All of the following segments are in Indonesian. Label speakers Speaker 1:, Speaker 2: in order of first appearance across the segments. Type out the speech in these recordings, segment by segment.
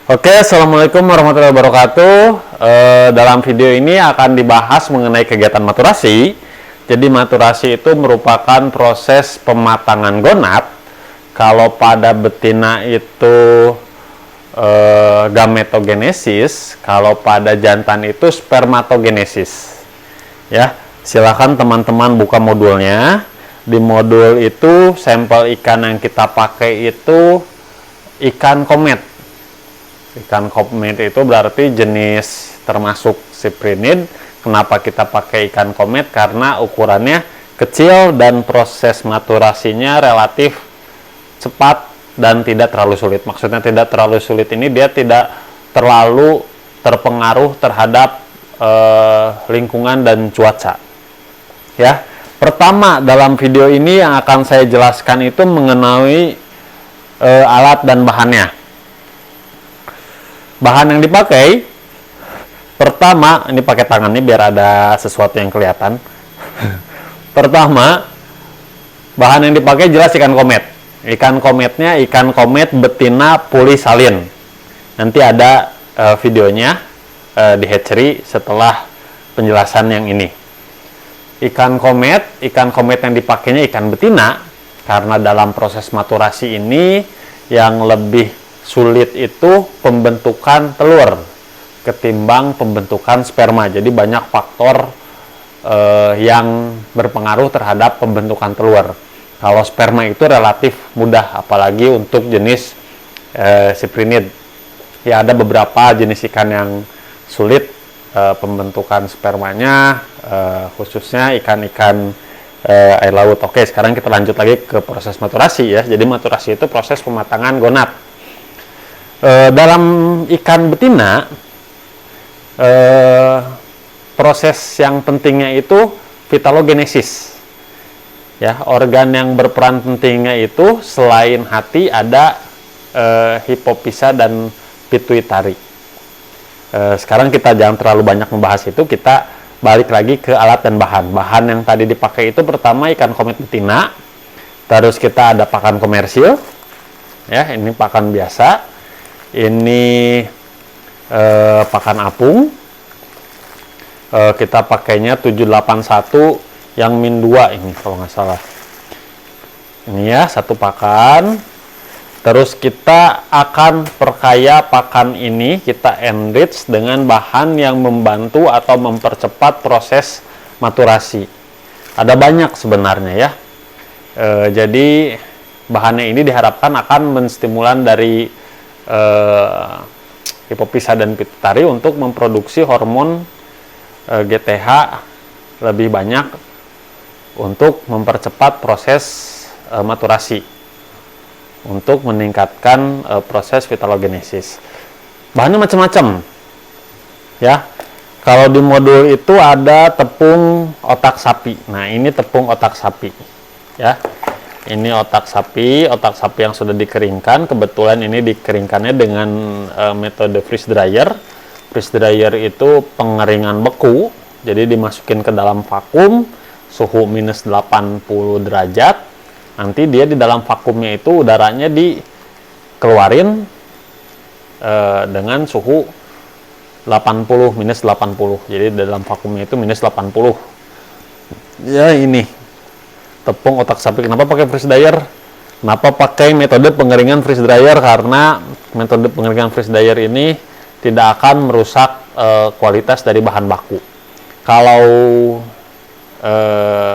Speaker 1: Oke, Assalamualaikum warahmatullahi wabarakatuh. Dalam video ini akan dibahas mengenai kegiatan maturasi. Jadi maturasi itu merupakan proses pematangan gonad. Kalau pada betina itu gametogenesis, kalau pada jantan itu spermatogenesis. Ya, silakan teman-teman buka modulnya. Di modul itu sampel ikan yang kita pakai itu ikan komet. Ikan komet itu berarti jenis termasuk cyprinid. Kenapa kita pakai ikan komet? Karena ukurannya kecil dan proses maturasinya relatif cepat dan tidak terlalu sulit. Maksudnya tidak terlalu sulit ini dia tidak terlalu terpengaruh terhadap lingkungan dan cuaca. Ya, pertama dalam video ini yang akan saya jelaskan itu mengenai alat dan bahannya. Bahan yang dipakai, pertama, ini pakai tangan nih biar ada sesuatu yang kelihatan. Pertama, bahan yang dipakai jelas ikan komet. Ikan kometnya ikan komet betina pulisalin. Nanti ada videonya di hatchery setelah penjelasan yang ini. Ikan komet yang dipakainya ikan betina karena dalam proses maturasi ini yang lebih sulit itu pembentukan telur ketimbang pembentukan sperma. Jadi banyak faktor yang berpengaruh terhadap pembentukan telur. Kalau sperma itu relatif mudah, apalagi untuk jenis cyprinid. Ya, ada beberapa jenis ikan yang sulit pembentukan spermanya, khususnya ikan-ikan air laut. Oke, sekarang kita lanjut lagi ke proses maturasi ya. Jadi maturasi itu proses pematangan gonad. Dalam ikan betina, proses yang pentingnya itu vitalogenesis. Ya, organ yang berperan pentingnya itu selain hati ada hipofisa dan pituitari. Sekarang kita jangan terlalu banyak membahas itu, kita balik lagi ke alat dan bahan. Bahan yang tadi dipakai itu pertama ikan komet betina, terus kita ada pakan komersil, ya ini pakan biasa. Ini pakan apung, kita pakainya 781 yang min 2 ini kalau nggak salah. Ini ya satu pakan. Terus kita akan perkaya pakan ini, kita enrich dengan bahan yang membantu atau mempercepat proses maturasi. Ada banyak sebenarnya ya. Jadi bahannya ini diharapkan akan menstimulan dari hipofisa dan pituitari untuk memproduksi hormon GTH lebih banyak untuk mempercepat proses maturasi, untuk meningkatkan proses vitalogenesis. Bahannya macam-macam ya. Kalau di modul itu ada tepung otak sapi. Nah, ini tepung otak sapi ya. Ini otak sapi yang sudah dikeringkan. Kebetulan ini dikeringkannya dengan metode freeze dryer. Freeze dryer itu pengeringan beku, jadi dimasukin ke dalam vakum, suhu minus 80 derajat. Nanti dia di dalam vakumnya itu udaranya dikeluarin dengan suhu 80 minus 80. Jadi dalam vakumnya itu minus 80. Ya ini tepung otak sapi. Kenapa pakai freeze dryer? Kenapa pakai metode pengeringan freeze dryer? Karena metode pengeringan freeze dryer ini tidak akan merusak kualitas dari bahan baku. Kalau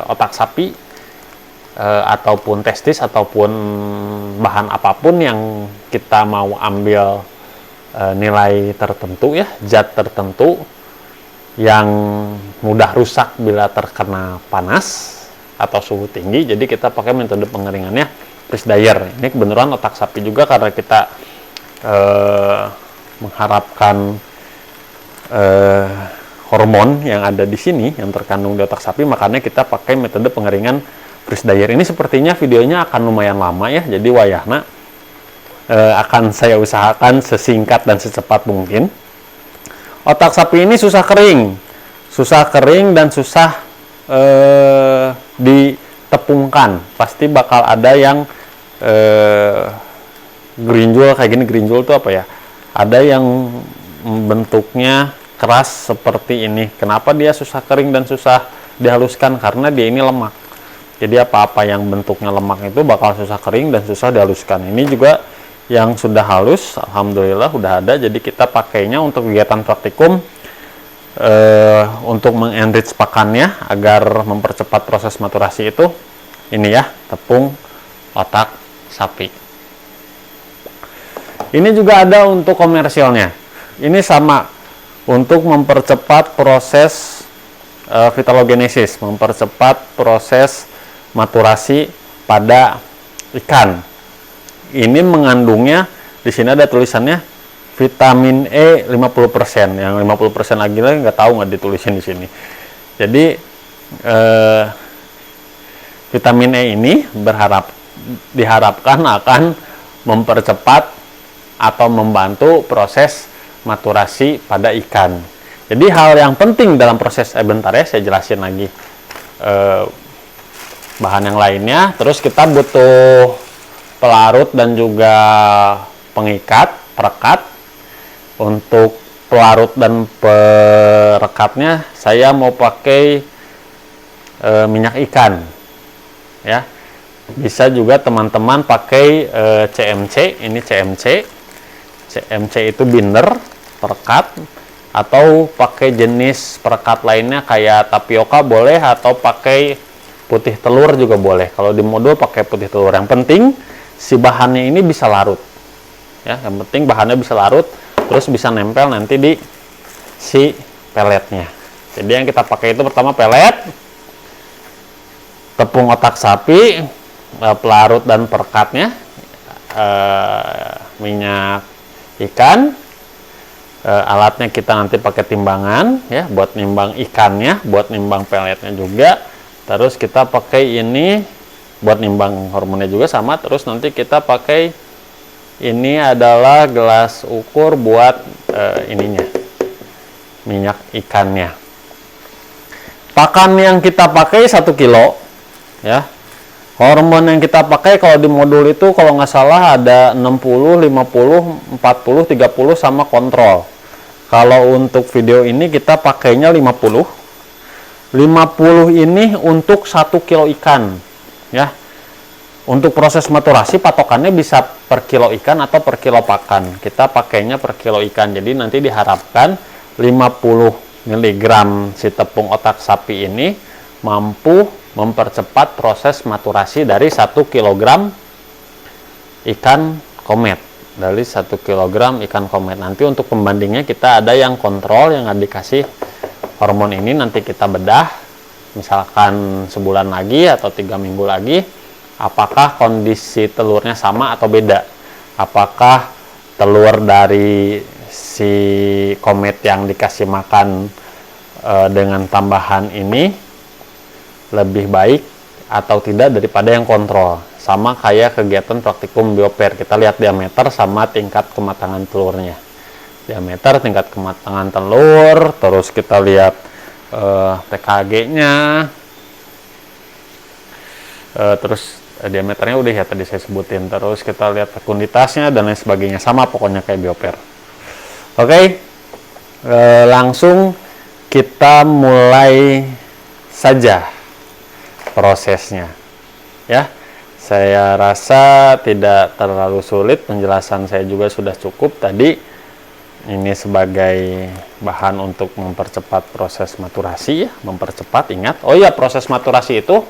Speaker 1: otak sapi ataupun testis ataupun bahan apapun yang kita mau ambil nilai tertentu ya, zat tertentu yang mudah rusak bila terkena panas atau suhu tinggi, jadi kita pakai metode pengeringannya freeze dryer. Ini kebenaran otak sapi juga karena kita mengharapkan hormon yang ada di sini yang terkandung di otak sapi, makanya kita pakai metode pengeringan freeze dryer. Ini sepertinya videonya akan lumayan lama ya, jadi wayahna akan saya usahakan sesingkat dan secepat mungkin. Otak sapi ini susah kering dan susah ditepungkan. Pasti bakal ada yang gerinjul kayak gini. Gerinjul itu apa ya? ada yang bentuknya keras seperti ini. Kenapa dia susah kering dan susah dihaluskan? Karena dia ini lemak. Jadi apa-apa yang bentuknya lemak itu bakal susah kering dan susah dihaluskan. Ini juga yang sudah halus, alhamdulillah udah ada. Jadi kita pakainya untuk kegiatan praktikum, untuk mengenrich pakannya agar mempercepat proses maturasi itu. Ini ya, tepung otak sapi. Ini juga ada untuk komersilnya. Ini sama, untuk mempercepat proses vitalogenesis, mempercepat proses maturasi pada ikan. Ini mengandungnya, di sini ada tulisannya vitamin E 50%, yang 50% lagi nggak tahu, nggak ditulisin di sini. Jadi vitamin E ini diharapkan akan mempercepat atau membantu proses maturasi pada ikan. Jadi hal yang penting dalam proses, bentar ya, saya jelasin lagi bahan yang lainnya. Terus kita butuh pelarut dan juga pengikat, perekat. Untuk pelarut dan perekatnya saya mau pakai minyak ikan ya. Bisa juga teman-teman pakai CMC. Ini CMC itu binder perekat, atau pakai jenis perekat lainnya kayak tapioka boleh, atau pakai putih telur juga boleh. Kalau di modul pakai putih telur. Yang penting si bahannya ini bisa larut ya, yang penting bahannya bisa larut, terus bisa nempel nanti di si peletnya. Jadi yang kita pakai itu pertama pelet, tepung otak sapi, pelarut dan perekatnya, minyak ikan, alatnya kita nanti pakai timbangan ya, buat nimbang ikannya, buat nimbang peletnya juga. Terus kita pakai ini buat nimbang hormonnya juga sama. Terus nanti kita pakai ini adalah gelas ukur buat ininya, minyak ikannya. Pakan yang kita pakai 1 kilo ya. Hormon yang kita pakai kalau di modul itu kalau nggak salah ada 60, 50, 40, 30 sama kontrol. Kalau untuk video ini kita pakainya 50. 50 ini untuk 1 kilo ikan ya. Untuk proses maturasi patokannya bisa per kilo ikan atau per kilo pakan. Kita pakainya per kilo ikan. Jadi nanti diharapkan 50 mg si tepung otak sapi ini mampu mempercepat proses maturasi dari 1 kg ikan komet. Dari 1 kg ikan komet. Nanti untuk pembandingnya kita ada yang kontrol, yang dikasih hormon ini, nanti kita bedah. Misalkan sebulan lagi atau 3 minggu lagi, apakah kondisi telurnya sama atau beda? Apakah telur dari si komet yang dikasih makan dengan tambahan ini lebih baik atau tidak daripada yang kontrol? Sama kayak kegiatan praktikum bioper, kita lihat diameter sama tingkat kematangan telurnya. Diameter, tingkat kematangan telur, terus kita lihat TKG-nya, terus diameternya udah ya tadi saya sebutin, terus kita lihat fekunditasnya dan lain sebagainya, sama pokoknya kayak bioper. Oke, langsung kita mulai saja prosesnya ya. Saya rasa tidak terlalu sulit, penjelasan saya juga sudah cukup tadi. Ini sebagai bahan untuk mempercepat proses maturasi ya, mempercepat, ingat. Oh ya, proses maturasi itu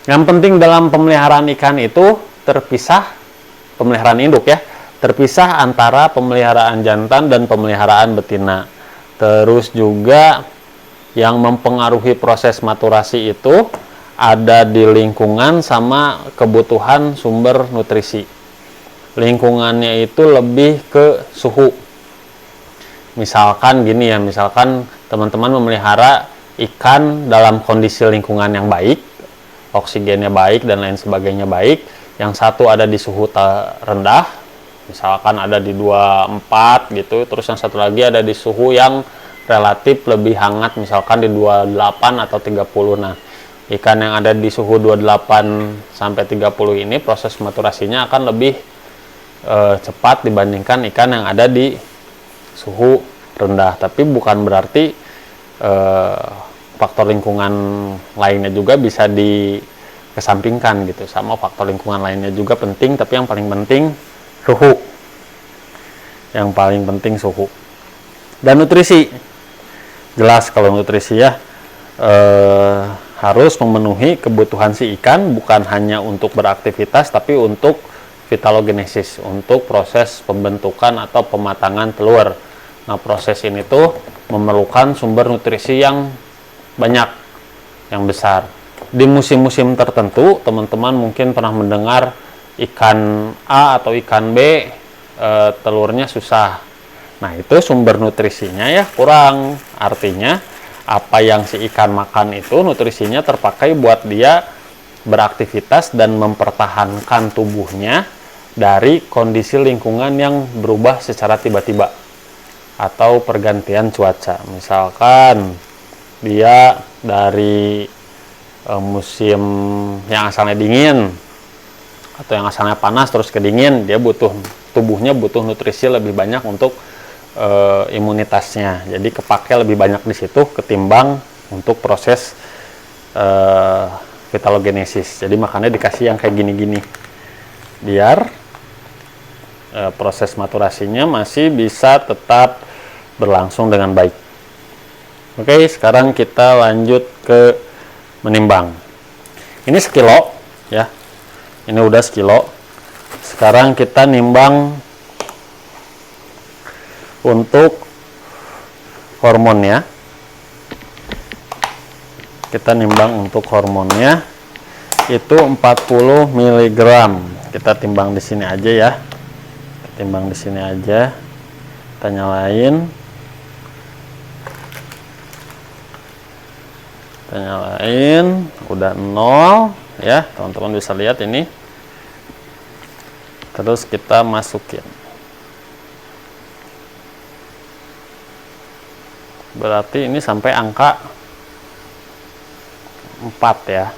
Speaker 1: yang penting dalam pemeliharaan ikan itu terpisah, pemeliharaan induk ya, terpisah antara pemeliharaan jantan dan pemeliharaan betina. Terus juga yang mempengaruhi proses maturasi itu ada di lingkungan sama kebutuhan sumber nutrisi. Lingkungannya itu lebih ke suhu. Misalkan gini ya, misalkan teman-teman memelihara ikan dalam kondisi lingkungan yang baik, oksigennya baik dan lain sebagainya baik. Yang satu ada di suhu rendah, misalkan ada di 24 gitu, terus yang satu lagi ada di suhu yang relatif lebih hangat, misalkan di 28 atau 30. Nah, ikan yang ada di suhu 28 sampai 30 ini proses maturasinya akan lebih cepat dibandingkan ikan yang ada di suhu rendah. Tapi bukan berarti faktor lingkungan lainnya juga bisa dikesampingkan gitu. Sama faktor lingkungan lainnya juga penting, tapi yang paling penting suhu. Yang paling penting suhu. Dan nutrisi. Jelas kalau nutrisi ya, harus memenuhi kebutuhan si ikan, bukan hanya untuk beraktivitas tapi untuk vitalogenesis, untuk proses pembentukan atau pematangan telur. Nah, proses ini tuh memerlukan sumber nutrisi yang banyak, yang besar. Di musim-musim tertentu, teman-teman mungkin pernah mendengar ikan A atau ikan B telurnya susah. Nah, itu sumber nutrisinya ya kurang. Artinya apa yang si ikan makan itu nutrisinya terpakai buat dia beraktivitas dan mempertahankan tubuhnya dari kondisi lingkungan yang berubah secara tiba-tiba atau pergantian cuaca. Misalkan dia dari musim yang asalnya dingin atau yang asalnya panas terus ke dingin, dia tubuhnya butuh nutrisi lebih banyak untuk imunitasnya. Jadi kepake lebih banyak di situ ketimbang untuk proses vitalogenesis. Jadi makanya dikasih yang kayak gini-gini biar proses maturasinya masih bisa tetap berlangsung dengan baik. Oke, sekarang kita lanjut ke menimbang. Ini sekilo ya. Ini udah sekilo. Sekarang kita nimbang untuk hormonnya. Kita nimbang untuk hormonnya itu 40 mg. Kita timbang di sini aja ya. Kita timbang di sini aja. Kita nyalain. Kita nyalain, udah 0 ya. Teman-teman bisa lihat ini. Terus kita masukin. Berarti ini sampai angka 4 ya.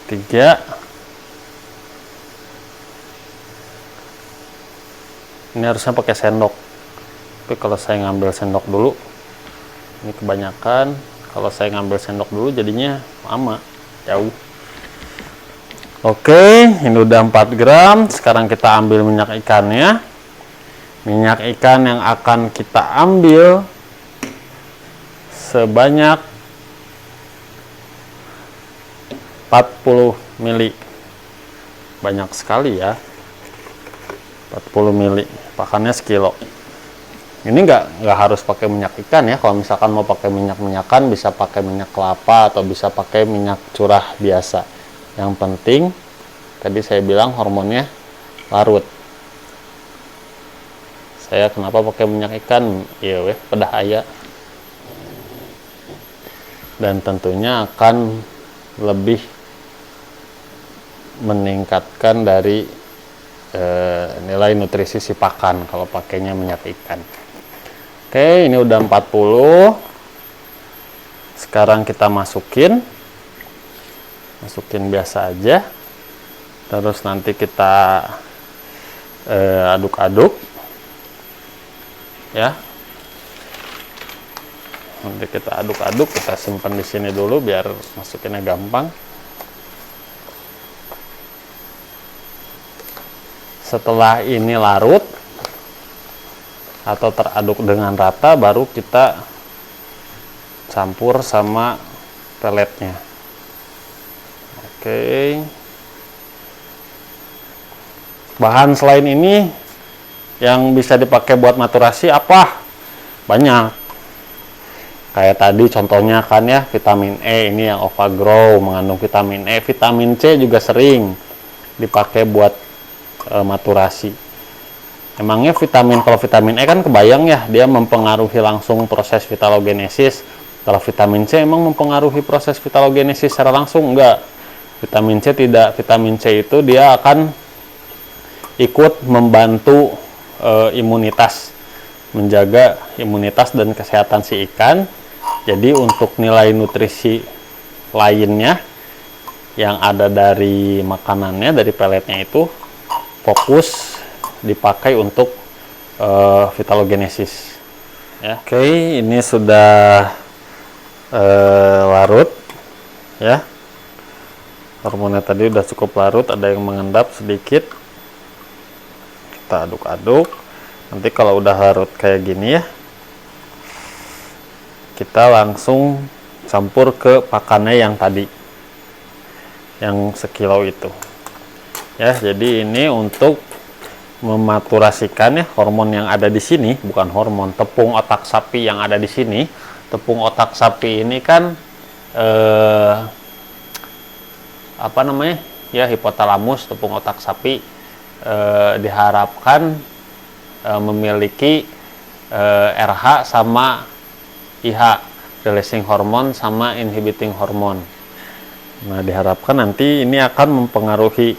Speaker 1: 3. Ini harusnya pakai sendok. Tapi kalau saya ngambil sendok dulu, ini kebanyakan. Kalau saya ngambil sendok dulu jadinya lama, jauh. Oke, ini udah 4 gram. Sekarang kita ambil minyak ikannya. Minyak ikan yang akan kita ambil sebanyak 40 mili. Banyak sekali ya. 40 mili. Pakannya sekilo. Ini nggak harus pakai minyak ikan ya. Kalau misalkan mau pakai minyak-minyakan, bisa pakai minyak kelapa atau bisa pakai minyak curah biasa. Yang penting tadi saya bilang hormonnya larut. Saya kenapa pakai minyak ikan? Iya weh, pedah aya. Dan tentunya akan lebih meningkatkan dari nilai nutrisi si pakan kalau pakainya minyak ikan. Oke, ini udah 40. Sekarang kita masukin biasa aja. Terus nanti kita aduk-aduk ya. Nanti kita aduk-aduk, kita simpan di sini dulu biar masukinnya gampang. Setelah ini larut atau teraduk dengan rata, baru kita campur sama peletnya. Oke. Bahan selain ini yang bisa dipakai buat maturasi apa? Banyak. Kayak tadi contohnya kan ya, vitamin E ini yang Ovagrow mengandung vitamin E. Vitamin C juga sering dipakai buat maturasi. Emangnya kalau vitamin E kan kebayang ya, dia mempengaruhi langsung proses vitalogenesis. Kalau vitamin C emang mempengaruhi proses vitalogenesis secara langsung? Enggak. Vitamin C tidak. Vitamin C itu dia akan ikut membantu imunitas, menjaga imunitas dan kesehatan si ikan. Jadi untuk nilai nutrisi lainnya yang ada dari makanannya, dari peletnya itu fokus dipakai untuk vitalogenesis. Ya. Oke, ini sudah larut ya. Hormonnya tadi udah cukup larut, ada yang mengendap sedikit. Kita aduk-aduk. Nanti kalau udah larut kayak gini ya, kita langsung campur ke pakannya yang tadi, yang sekilo itu. Ya, jadi ini untuk mematurasikan ya hormon yang ada di sini, bukan hormon, tepung otak sapi yang ada di sini. Tepung otak sapi ini kan apa namanya ya, hipotalamus. Tepung otak sapi diharapkan memiliki RH sama IH, releasing hormone sama inhibiting hormone. Nah, diharapkan nanti ini akan mempengaruhi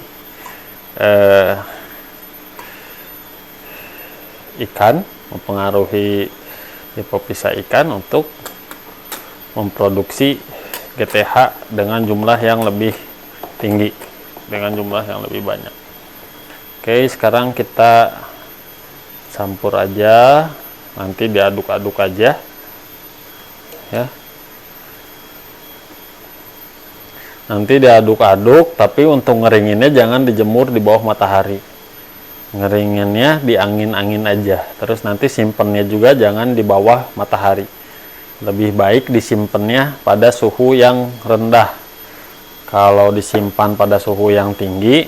Speaker 1: ikan, mempengaruhi hipofisa ikan untuk memproduksi GTH dengan jumlah yang lebih tinggi, dengan jumlah yang lebih banyak. Oke, sekarang kita campur aja, nanti diaduk-aduk aja ya. Nanti diaduk-aduk, tapi untuk ngeringinnya jangan dijemur di bawah matahari. Ngeringinnya di angin-angin aja. Terus nanti simpennya juga jangan di bawah matahari. Lebih baik disimpannya pada suhu yang rendah. Kalau disimpan pada suhu yang tinggi,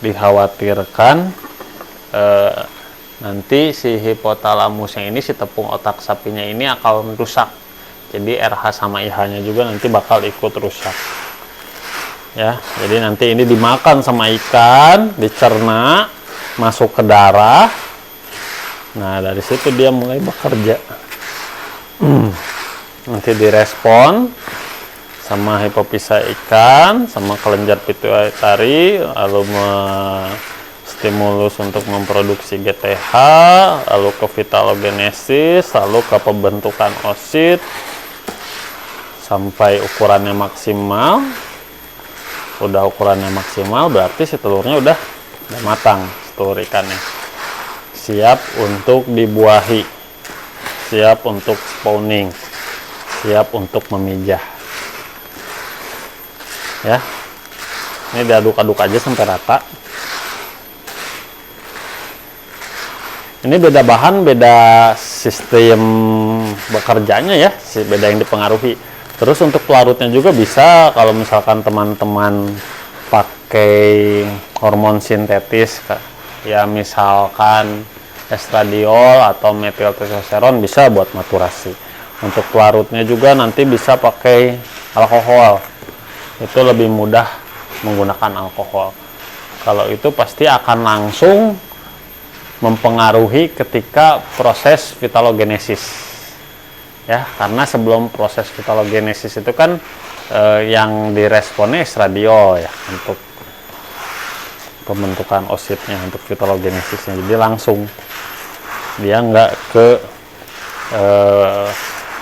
Speaker 1: dikhawatirkan nanti si hipotalamusnya ini, si tepung otak sapinya ini akan rusak. Jadi RH sama IH-nya juga nanti bakal ikut rusak. Ya, jadi nanti ini dimakan sama ikan, dicerna, masuk ke darah. Nah, dari situ dia mulai bekerja. Nanti direspon sama hipofisa ikan, sama kelenjar pituitari, lalu stimulus untuk memproduksi GTH, lalu ke vitalogenesis, lalu ke pembentukan oosit sampai ukurannya maksimal. Udah ukurannya maksimal, berarti si telurnya udah matang, telur ikannya. Siap untuk dibuahi, siap untuk spawning, siap untuk memijah. Ya, ini diaduk-aduk aja sampai rata. Ini beda bahan, beda sistem bekerjanya ya, beda yang dipengaruhi. Terus untuk pelarutnya juga bisa, kalau misalkan teman-teman pakai hormon sintetis, ya misalkan estradiol atau metiltestosteron, bisa buat maturasi. Untuk pelarutnya juga nanti bisa pakai alkohol. Itu lebih mudah menggunakan alkohol. Kalau itu pasti akan langsung mempengaruhi ketika proses vitalogenesis. Ya, karena sebelum proses vitalogenesis itu kan yang diresponnya estradiol ya, untuk pembentukan oositnya, untuk vitalogenesisnya. Jadi langsung dia nggak ke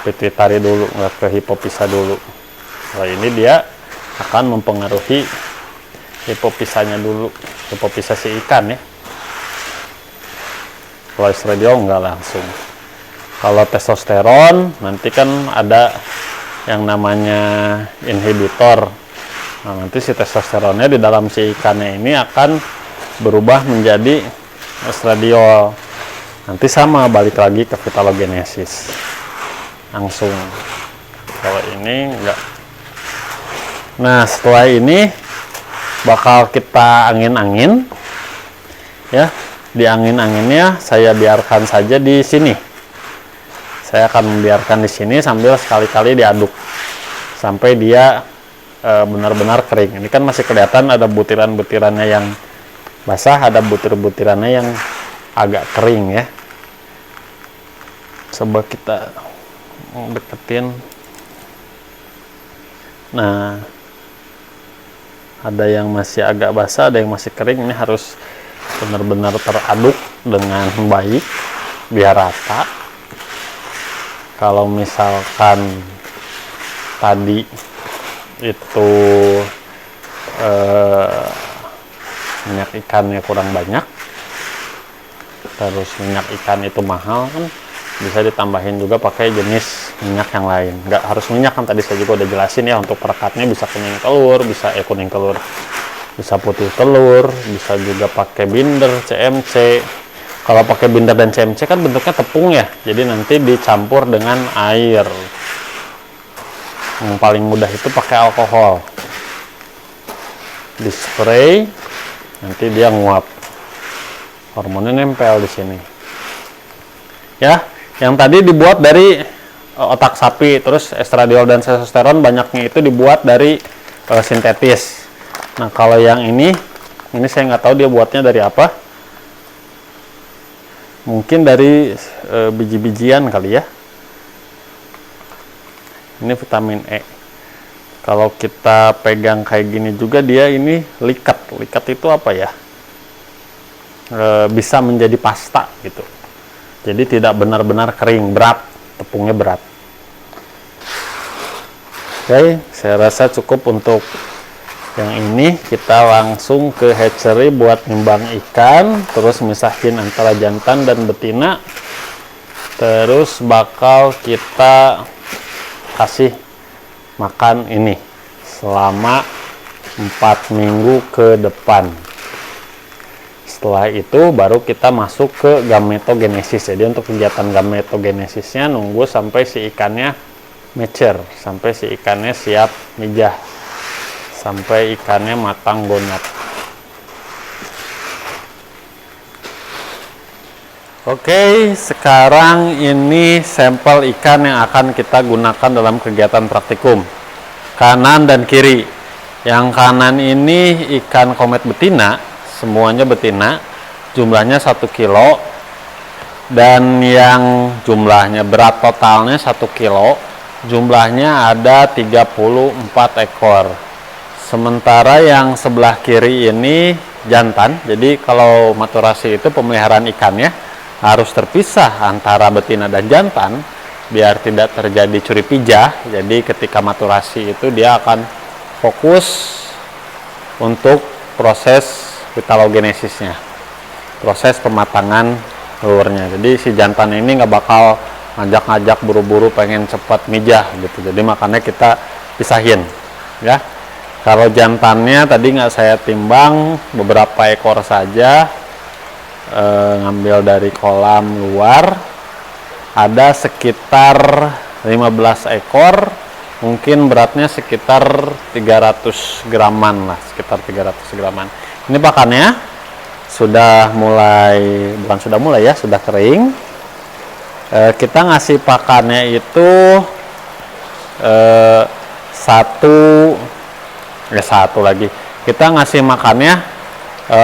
Speaker 1: pituitari dulu, nggak ke hipofisa dulu. Kalau ini dia akan mempengaruhi hipofisanya dulu, hipofisa si ikan ya. Kalau estradiol nggak langsung. Kalau testosteron nanti kan ada yang namanya inhibitor. Nah, nanti si testosteronnya di dalam si ikannya ini akan berubah menjadi estradiol. Nanti sama, balik lagi ke vitalogenesis langsung. Kalau ini enggak. Nah, setelah ini bakal kita angin-angin ya. Di angin-anginnya saya biarkan saja di sini. Saya akan membiarkan di sini sambil sekali-kali diaduk sampai dia benar-benar kering. Ini kan masih kelihatan ada butiran-butirannya yang basah, ada butir-butirannya yang agak kering ya. Coba kita deketin. Nah, ada yang masih agak basah, ada yang masih kering. Ini harus benar-benar teraduk dengan baik biar rata. Kalau misalkan tadi itu minyak ikannya kurang banyak, terus minyak ikan itu mahal kan, bisa ditambahin juga pakai jenis minyak yang lain. Nggak harus minyak kan, tadi saya juga udah jelasin ya, untuk perekatnya bisa kuning telur, bisa kuning telur, bisa putih telur, bisa juga pakai binder CMC. Kalau pakai binder dan CMC kan bentuknya tepung ya, jadi nanti dicampur dengan air. Yang paling mudah itu pakai alkohol, di spray, nanti dia nguap, hormonnya nempel di sini ya. Yang tadi dibuat dari otak sapi, terus estradiol dan testosteron banyaknya itu dibuat dari sintetis. Nah kalau yang ini saya nggak tahu dia buatnya dari apa, mungkin dari biji-bijian kali ya. Ini vitamin E. Kalau kita pegang kayak gini juga dia ini likat itu apa ya, bisa menjadi pasta gitu. Jadi tidak benar-benar kering, berat, tepungnya berat. Oke, saya rasa cukup untuk yang ini. Kita langsung ke hatchery buat nimbang ikan, terus misahin antara jantan dan betina. Terus bakal kita kasih makan ini selama 4 minggu ke depan. Setelah itu baru kita masuk ke gametogenesis. Jadi untuk kegiatan gametogenesisnya nunggu sampai si ikannya mature, sampai si ikannya siap mijah, sampai ikannya matang gonat. Oke, sekarang ini sampel ikan yang akan kita gunakan dalam kegiatan praktikum. Kanan dan kiri. Yang kanan ini ikan komet betina, semuanya betina, jumlahnya 1 kilo, dan yang jumlahnya berat totalnya 1 kilo, jumlahnya ada 34 ekor. Sementara yang sebelah kiri ini jantan. Jadi kalau maturasi itu pemeliharaan ikannya harus terpisah antara betina dan jantan biar tidak terjadi curi pijah. Jadi ketika maturasi itu dia akan fokus untuk proses vitalogenesisnya, proses pematangan telurnya. Jadi si jantan ini nggak bakal ngajak-ngajak buru-buru pengen cepat mijah gitu. Jadi makanya kita pisahin ya. Kalau jantannya tadi nggak saya timbang, beberapa ekor saja, ngambil dari kolam luar, ada sekitar 15 ekor, mungkin beratnya sekitar 300 graman lah, sekitar 300 graman. Ini pakannya sudah mulai, bukan sudah mulai ya, sudah kering. Kita ngasih pakannya itu satu lagi. Kita ngasih makannya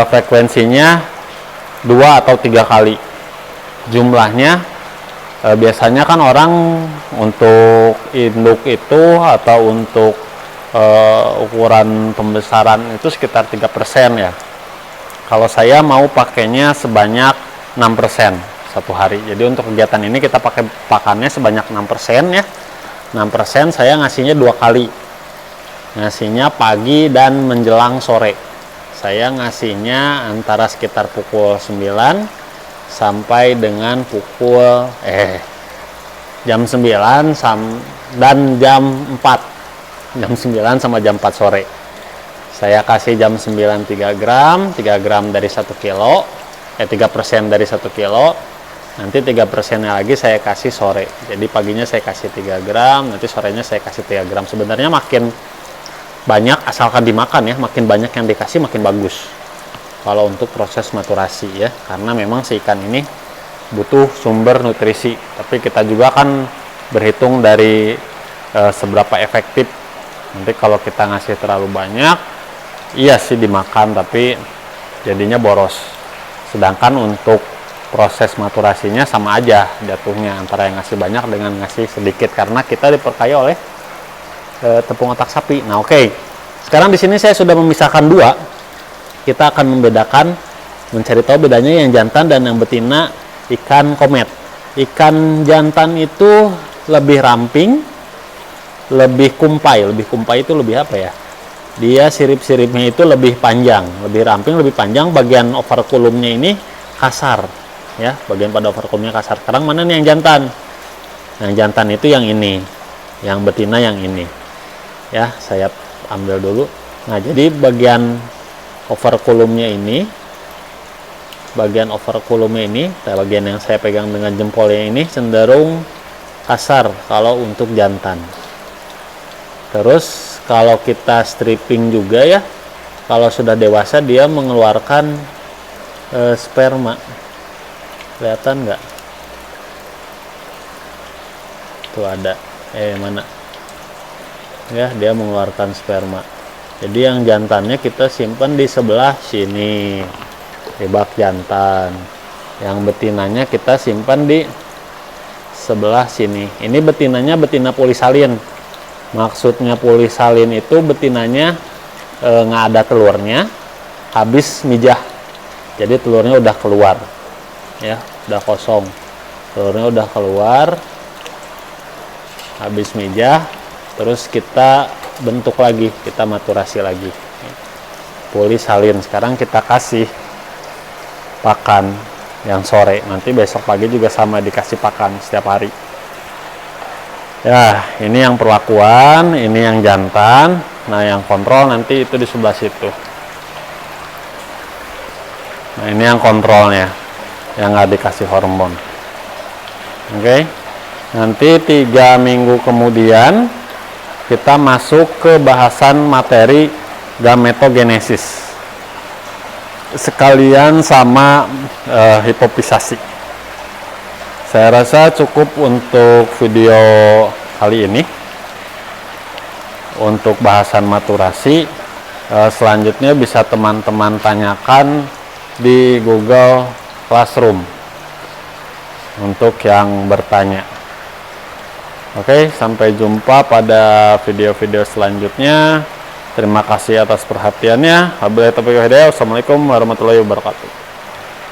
Speaker 1: frekuensinya 2 atau 3 kali. Jumlahnya biasanya kan orang untuk induk itu atau untuk ukuran pembesaran itu sekitar 3% ya. Kalau saya mau pakainya sebanyak 6% satu hari. Jadi untuk kegiatan ini kita pakai pakannya sebanyak 6% ya. 6% saya ngasihnya 2 kali. Ngasihnya pagi dan menjelang sore. Saya ngasihnya antara sekitar pukul 9 sampai dengan pukul jam 9 dan jam 4. Jam 9 sama jam 4 sore. Saya kasih jam 9 3 gram dari 1 kilo, 3% dari 1 kilo. Nanti 3%-nya lagi saya kasih sore. Jadi paginya saya kasih 3 gram, nanti sorenya saya kasih 3 gram. Sebenarnya makin banyak asalkan dimakan ya, makin banyak yang dikasih makin bagus kalau untuk proses maturasi ya, karena memang si ikan ini butuh sumber nutrisi, tapi kita juga kan berhitung dari seberapa efektif. Nanti kalau kita ngasih terlalu banyak, iya sih dimakan tapi jadinya boros, sedangkan untuk proses maturasinya sama aja jatuhnya antara yang ngasih banyak dengan ngasih sedikit, karena kita diperkaya oleh tepung otak sapi. Nah oke. Sekarang di sini saya sudah memisahkan dua. Kita akan membedakan, mencari tahu bedanya yang jantan dan yang betina ikan komet. Ikan jantan itu lebih ramping, lebih kumpai. Lebih kumpai itu lebih apa ya? dia sirip-siripnya itu lebih panjang, lebih ramping, lebih panjang. Bagian overculumnya ini kasar, ya. Bagian pada overculumnya kasar. Sekarang mana nih yang jantan? Yang jantan itu yang ini, yang betina yang ini. Ya, saya ambil dulu. Nah, jadi bagian overculumnya ini, bagian yang saya pegang dengan jempolnya ini cenderung kasar kalau untuk jantan. Terus kalau kita stripping juga ya, kalau sudah dewasa dia mengeluarkan sperma. Kelihatan nggak? Tuh ada. Mana? Ya, dia mengeluarkan sperma. Jadi yang jantannya kita simpan di sebelah sini, di bak jantan. Yang betinanya kita simpan di sebelah sini. Ini betinanya betina polisalin. Maksudnya polisalin itu betinanya nggak ada telurnya, habis mijah. Jadi telurnya udah keluar, ya, udah kosong. Telurnya udah keluar, habis mijah, terus kita bentuk lagi, kita maturasi lagi. Polisalin. Sekarang kita kasih pakan yang sore. Nanti besok pagi juga sama dikasih pakan setiap hari. Ya, ini yang perlakuan, ini yang jantan. Nah, yang kontrol nanti itu di sebelah situ. Nah, ini yang kontrolnya, yang nggak dikasih hormon. Oke. Nanti 3 minggu kemudian kita masuk ke bahasan materi gametogenesis. Sekalian sama hipopisasi. Saya rasa cukup untuk video kali ini. Untuk bahasan maturasi, selanjutnya bisa teman-teman tanyakan di Google Classroom untuk yang bertanya. Oke, sampai jumpa pada video-video selanjutnya. Terima kasih atas perhatiannya. Wabillahi taufiq wal hidayah. Wassalamualaikum warahmatullahi wabarakatuh.